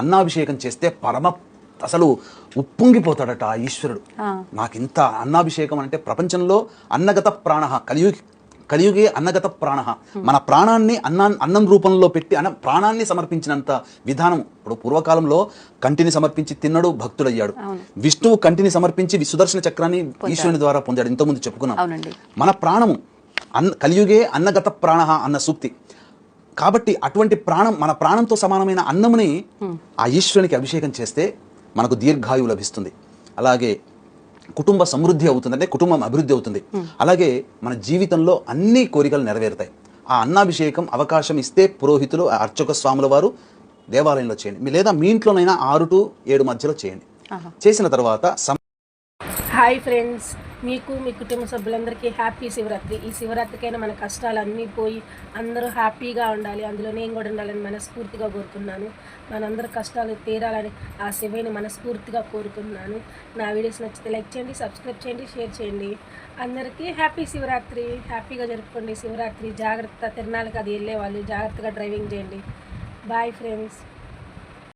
అన్నాభిషేకం చేస్తే అసలు ఉప్పొంగిపోతాడట ఆ ఈశ్వరుడు. నాకింత అన్నాభిషేకం అంటే ప్రపంచంలో అన్నగత ప్రాణ కలియుగే అన్నగత ప్రాణ, మన ప్రాణాన్ని అన్నం రూపంలో పెట్టి ప్రాణాన్ని సమర్పించినంత విధానం. ఇప్పుడు పూర్వకాలంలో కంటిని సమర్పించి తిన్నడు భక్తుడయ్యాడు. విష్ణువు కంటిని సమర్పించి సుదర్శన చక్రాన్ని ఈశ్వరుని ద్వారా పొందాడు. ఇంతకుముందు చెప్పుకున్నాం. మన ప్రాణము కలియుగే అన్నగత ప్రాణ అన్న సూక్తి కాబట్టి అటువంటి ప్రాణం, మన ప్రాణంతో సమానమైన అన్నముని ఆ ఈశ్వరునికి అభిషేకం చేస్తే మనకు దీర్ఘాయువు లభిస్తుంది. అలాగే కుటుంబ సమృద్ధి అవుతుంది, అంటే కుటుంబం అభివృద్ధి అవుతుంది. అలాగే మన జీవితంలో అన్ని కోరికలు నెరవేరుతాయి. ఆ అన్నాభిషేకం అవకాశం ఇస్తే పురోహితులు, అర్చక స్వాముల వారు దేవాలయంలో చేయండి, లేదా మీ ఇంట్లోనైనా 6 to 7 మధ్యలో చేయండి. చేసిన తర్వాత హాయ్ ఫ్రెండ్స్, మీకు మీ కుటుంబ సభ్యులందరికీ హ్యాపీ శివరాత్రి. ఈ శివరాత్రికైనా మన కష్టాలు అన్నీ పోయి అందరూ హ్యాపీగా ఉండాలి, అందులో నేను కూడా ఉండాలని మనస్ఫూర్తిగా కోరుకున్నాను. మనందరి కష్టాలు తీరాలని ఆ శివుని మనస్ఫూర్తిగా కోరుకున్నాను. నా వీడియోస్ నచ్చితే లైక్ చేయండి, సబ్స్క్రైబ్ చేయండి, షేర్ చేయండి. అందరికీ హ్యాపీ శివరాత్రి. హ్యాపీగా జరుపుకోండి శివరాత్రి. జాగ్రత్త, తిరణాలకు అది వెళ్ళే వాళ్ళు జాగ్రత్తగా డ్రైవింగ్ చేయండి. Bye friends.